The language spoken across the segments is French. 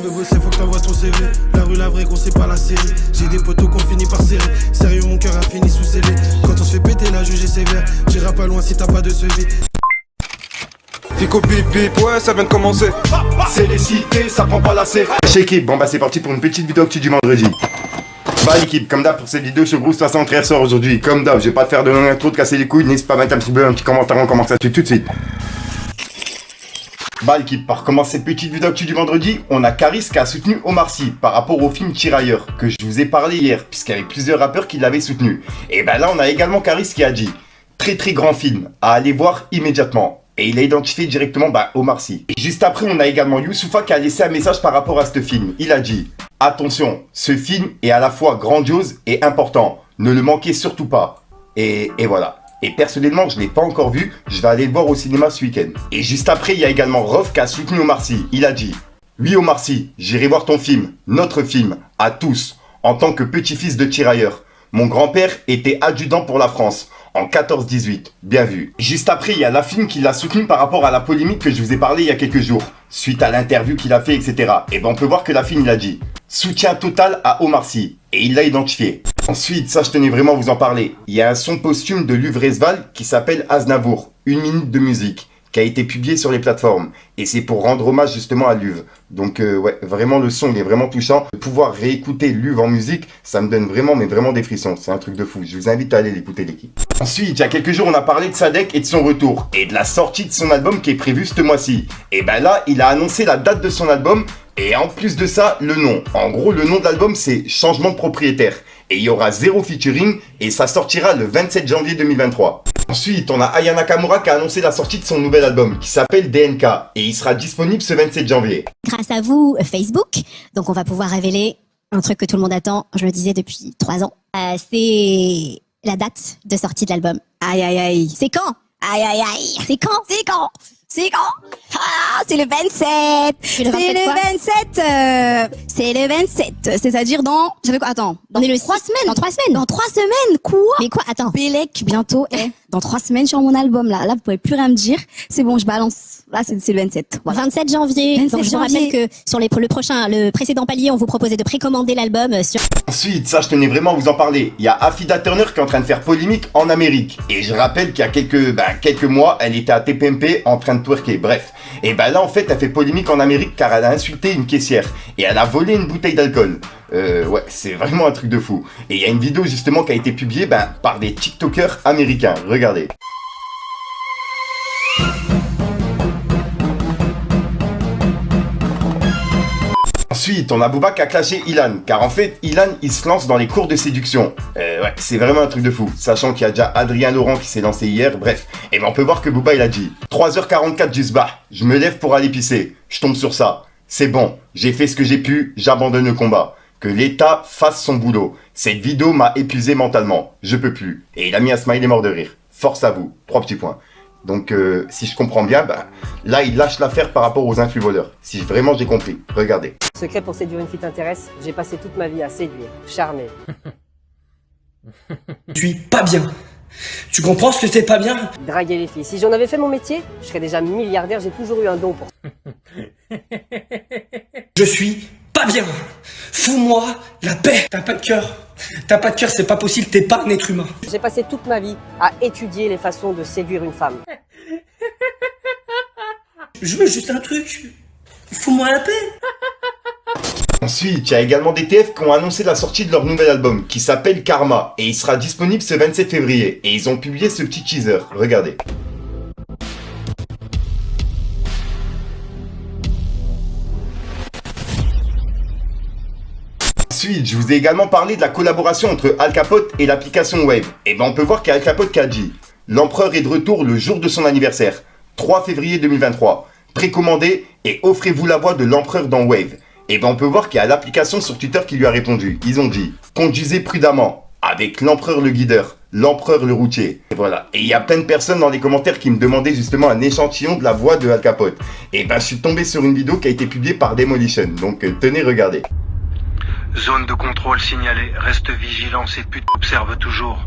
veux bosser, faut que t'envoies ton CV. La rue, la vraie, gros, c'est pas la série. J'ai des potos qu'on finit par serrer. Sérieux, mon cœur a fini sous scellé. Quand on se fait péter, la juge est sévère. J'irai pas loin si t'as pas de sevi. Fico bip bip, ouais, ça vient de commencer. C'est les cités, ça prend pas la série. Chez équipe, bon bah c'est parti pour une petite vidéo actu du vendredi. Bah l'équipe, comme d'hab pour cette vidéo sur Groove 73 sort aujourd'hui. Comme d'hab, je vais pas te faire de longue intro, de casser les couilles, n'hésite pas à mettre un petit commentaire, on commence là-dessus tout de suite. Bah l'équipe, par commencer cette petite vidéo actu du vendredi, on a Caris qui a soutenu Omar Sy par rapport au film Tirailleurs, que je vous ai parlé hier, puisqu'il y avait plusieurs rappeurs qui l'avaient soutenu. Et bah là on a également Caris qui a dit très grand film, à aller voir immédiatement. Et il a identifié directement Omar Sy. Et juste après, on a également Youssoupha qui a laissé un message par rapport à ce film. Il a dit « Attention, ce film est à la fois grandiose et important. Ne le manquez surtout pas. » Et voilà. Et personnellement, je ne l'ai pas encore vu. Je vais aller le voir au cinéma ce week-end. Et juste après, il y a également Rof qui a soutenu Omar Sy. Il a dit « Oui Omar Sy, j'irai voir ton film, notre film, à tous, en tant que petit-fils de tirailleur. Mon grand-père était adjudant pour la France. En 14-18, bien vu. Juste après, il y a Lafine qui l'a soutenu par rapport à la polémique que je vous ai parlé il y a quelques jours, suite à l'interview qu'il a fait, etc. Et ben on peut voir que Lafine il a dit soutien total à Omar Sy, et il l'a identifié. Ensuite, ça je tenais vraiment à vous en parler, il y a un son posthume de Luvresval qui s'appelle Aznavour, 1 minute de musique, qui a été publié sur les plateformes. Et c'est pour rendre hommage justement à Luv. Donc ouais, vraiment le son il est vraiment touchant. De pouvoir réécouter Luv en musique, ça me donne vraiment, mais vraiment des frissons. C'est un truc de fou. Je vous invite à aller l'écouter l'équipe. Ensuite, il y a quelques jours, on a parlé de Sadek et de son retour. Et de la sortie de son album qui est prévue ce mois-ci. Et ben là, il a annoncé la date de son album. Et en plus de ça, le nom. En gros, le nom de l'album, c'est Changement de propriétaire. Et il y aura 0 featuring. Et ça sortira le 27 janvier 2023. Ensuite, on a Aya Nakamura qui a annoncé la sortie de son nouvel album qui s'appelle DNK et il sera disponible ce 27 janvier. Grâce à vous, Facebook, donc on va pouvoir révéler un truc que tout le monde attend, je le disais depuis 3 ans, c'est la date de sortie de l'album. Aïe aïe aïe. C'est quand? Aïe aïe aïe. C'est quand? C'est quand? C'est quand? Ah, c'est le 27. C'est le 27. C'est le 27. C'est-à-dire dans... J'avais quoi? Attends. On est le 3 semaines. Dans 3 semaines. Dans 3 semaines. Quoi? Mais quoi? Attends. Bélec, bientôt. Dans 3 semaines sur mon album, là. Là, vous pouvez plus rien me dire. C'est bon, je balance. Là, c'est le 27. Voilà. 27 janvier. 27 donc, je vous rappelle que sur le précédent palier, on vous proposait de précommander l'album sur... Ensuite, ça, je tenais vraiment à vous en parler. Il y a Affida Turner qui est en train de faire polémique en Amérique. Et je rappelle qu'il y a quelques mois, elle était à TPMP en train de twerker. Bref. Et ben là, en fait, elle fait polémique en Amérique car elle a insulté une caissière. Et elle a volé une bouteille d'alcool. Ouais, c'est vraiment un truc de fou. Et il y a une vidéo justement qui a été publiée par des TikTokers américains. Regardez. Ensuite, on a Booba qui a clashé Ilan, car en fait, Ilan, il se lance dans les cours de séduction. Ouais, c'est vraiment un truc de fou, sachant qu'il y a déjà Adrien Laurent qui s'est lancé hier, bref. Et ben on peut voir que Booba, il a dit 3h44 juste je me lève pour aller pisser, je tombe sur ça. C'est bon, j'ai fait ce que j'ai pu, j'abandonne le combat. Que l'État fasse son boulot. Cette vidéo m'a épuisé mentalement, je peux plus. Et il a mis un smiley mort de rire. Force à vous, 3 petits points. Donc si je comprends bien, là il lâche l'affaire par rapport aux influx voleurs. Si vraiment j'ai compris, regardez. Secret pour séduire une fille t'intéresse, j'ai passé toute ma vie à séduire, charmer. Je suis pas bien. Tu comprends ce que c'est pas bien? Draguer les filles. Si j'en avais fait mon métier, je serais déjà milliardaire, j'ai toujours eu un don pour ça. Je suis pas bien. Fous-moi la paix. T'as pas de cœur. T'as pas de cœur, c'est pas possible, t'es pas un être humain. J'ai passé toute ma vie à étudier les façons de séduire une femme. Je veux juste un truc. Fous-moi la paix. Ensuite, il y a également des TF qui ont annoncé la sortie de leur nouvel album qui s'appelle Karma et il sera disponible ce 27 février et ils ont publié ce petit teaser, regardez. Ensuite, je vous ai également parlé de la collaboration entre Al Capote et l'application Wave. Et ben on peut voir qu'il y a Al Capote qui a dit l'empereur est de retour le jour de son anniversaire, 3 février 2023. Précommandez et offrez-vous la voix de l'empereur dans Wave. Et ben on peut voir qu'il y a l'application sur Twitter qui lui a répondu. Ils ont dit conduisez prudemment avec l'empereur le guideur, l'empereur le routier. Et voilà. Et il y a plein de personnes dans les commentaires qui me demandaient justement un échantillon de la voix de Al Capote. Et ben je suis tombé sur une vidéo qui a été publiée par Demolition. Donc tenez, regardez. Zone de contrôle signalée, reste vigilant, ces putes observent toujours.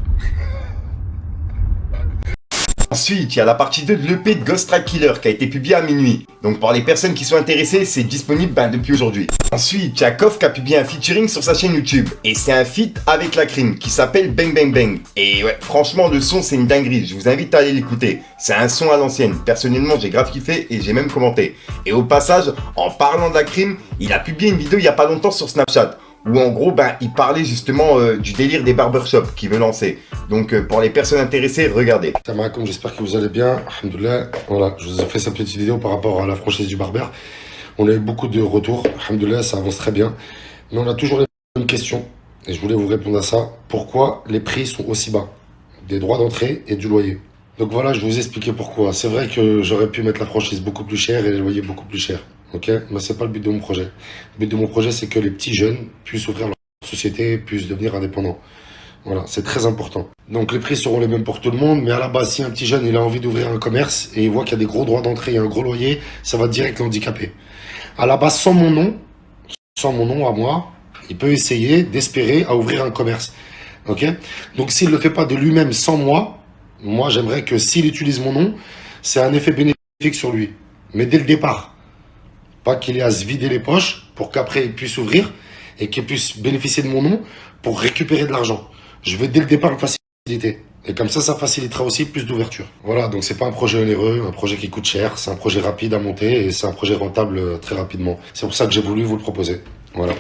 Ensuite, il y a la partie 2 de l'EP de Ghost Track Killer qui a été publiée à minuit. Donc pour les personnes qui sont intéressées, c'est disponible depuis aujourd'hui. Ensuite, il y a Koff qui a publié un featuring sur sa chaîne YouTube. Et c'est un feat avec la crime qui s'appelle Bang Bang Bang. Et ouais, franchement, le son, c'est une dinguerie. Je vous invite à aller l'écouter. C'est un son à l'ancienne. Personnellement, j'ai grave kiffé et j'ai même commenté. Et au passage, en parlant de la crime, il a publié une vidéo il y a pas longtemps sur Snapchat. Où en gros, il parlait justement du délire des barbershops qu'il veut lancer. Donc pour les personnes intéressées, regardez. Salam alaikum, j'espère que vous allez bien. Alhamdoulilah. Voilà, je vous ai fait cette petite vidéo par rapport à la franchise du Barbère. On a eu beaucoup de retours. Alhamdoulilah, ça avance très bien. Mais on a toujours les mêmes questions. Et je voulais vous répondre à ça. Pourquoi les prix sont aussi bas? Des droits d'entrée et du loyer. Donc voilà, je vais vous expliquer pourquoi. C'est vrai que j'aurais pu mettre la franchise beaucoup plus chère et les loyers beaucoup plus chers. Ok, mais c'est pas le but de mon projet. Le but de mon projet, c'est que les petits jeunes puissent ouvrir leur société, puissent devenir indépendants. Voilà, c'est très important. Donc les prix seront les mêmes pour tout le monde, mais à la base, si un petit jeune il a envie d'ouvrir un commerce et il voit qu'il y a des gros droits d'entrée et un gros loyer, ça va direct l'handicaper. À la base, sans mon nom à moi, il peut essayer d'espérer à ouvrir un commerce. Ok, donc s'il ne le fait pas de lui-même sans moi j'aimerais que s'il utilise mon nom, c'est un effet bénéfique sur lui. Mais dès le départ. Pas qu'il ait à se vider les poches pour qu'après il puisse ouvrir et qu'il puisse bénéficier de mon nom pour récupérer de l'argent. Je veux dès le départ une facilité. Et comme ça facilitera aussi plus d'ouverture. Voilà, donc c'est pas un projet onéreux, un projet qui coûte cher, c'est un projet rapide à monter et c'est un projet rentable très rapidement. C'est pour ça que j'ai voulu vous le proposer. Voilà.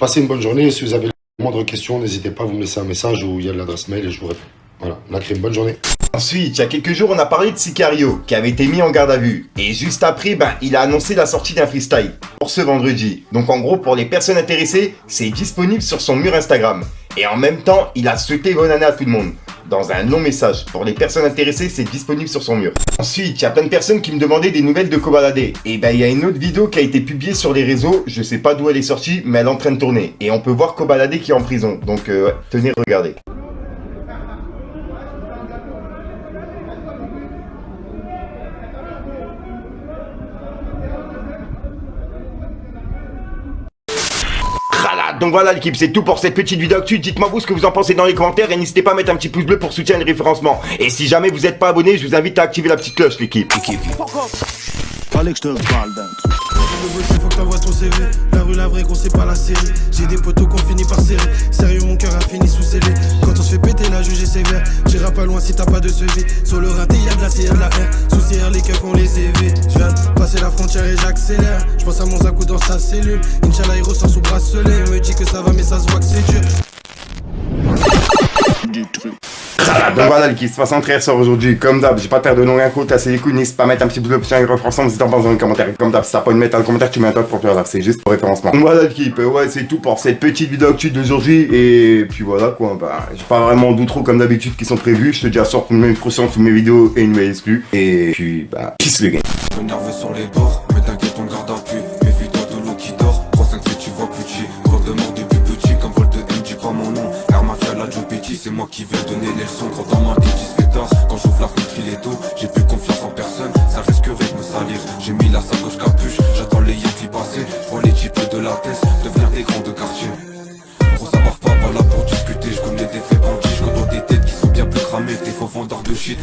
Passez une bonne journée et si vous avez la moindre question, n'hésitez pas à vous me laisser un message ou il y a l'adresse mail et je vous réponds. Voilà, la crime, bonne journée. Ensuite, il y a quelques jours, on a parlé de Sicario, qui avait été mis en garde à vue. Et juste après, il a annoncé la sortie d'un freestyle pour ce vendredi. Donc en gros, pour les personnes intéressées, c'est disponible sur son mur Instagram. Et en même temps, il a souhaité bonne année à tout le monde. Dans un long message. Pour les personnes intéressées, c'est disponible sur son mur. Ensuite, il y a plein de personnes qui me demandaient des nouvelles de Kobalade. Et il y a une autre vidéo qui a été publiée sur les réseaux. Je sais pas d'où elle est sortie, mais elle est en train de tourner. Et on peut voir Kobalade qui est en prison. Donc tenez, regardez. Donc voilà l'équipe, c'est tout pour cette petite vidéo actu. Dites-moi vous ce que vous en pensez dans les commentaires et n'hésitez pas à mettre un petit pouce bleu pour soutenir le référencement. Et si jamais vous n'êtes pas abonné, je vous invite à activer la petite cloche l'équipe. Fallait que je te parle d'un truc. Le bosser, faut que t'envoies ton CV. La rue, la vraie, gros, c'est pas la série. J'ai des potos qu'on finit par serrer. Sérieux, mon cœur a fini sous scellé. Quand on se fait péter, la juge est sévère. J'irai pas loin si t'as pas de CV. Sur le rinté, y'a de la C, y'a de la R. Sous CR, les keufs ont les EV. J'viens de passer la frontière et j'accélère. J'pense à mon Zakou dans sa cellule. Inch'Allah, il ressent sous bracelet. Il me dit que ça va, mais ça se voit que c'est dur. Du truc. Donc voilà l'équipe, 63 sort aujourd'hui, comme d'hab, j'ai pas de de long rien court, casser les couilles, n'hésite pas à mettre un petit pouce bleu pour un référencement, si t'en penses dans les commentaires, comme d'hab, si t'as pas une mettre dans le commentaire, tu mets un top pour faire là, c'est juste pour référencement. Donc voilà l'équipe, ouais c'est tout pour cette petite vidéo actu d'aujourd'hui, et puis voilà quoi, j'ai pas vraiment d'outro comme d'habitude qui sont prévus, je te dis à soir pour une même prochaine sur mes vidéos et une nouvelle exclue, et puis peace le game. Nerveux sur les bords, mais t'inquiète on garde appui, méfie-toi de l'eau qui dort, 3-5-7 tu vois petit, vol de mort depuis petit, comme vol de M, dis pas mon nom, Air Mafia la Joe Petit, c'est moi qui vais donner les leçons, quand dans ma tête il se fait tard, quand j'ouvre la fenêtre il est tôt, j'ai plus confiance en personne, ça risquerait de me salir, j'ai mis la sacoche capuche, j'attends les Yankees passer, j'vois les types de la tête, devenir des grands de quartier. Gros ça barre pas là pour discuter, j'commets des faits bandits, j'contente des têtes qui sont bien plus cramées, des faux vendeurs de shit.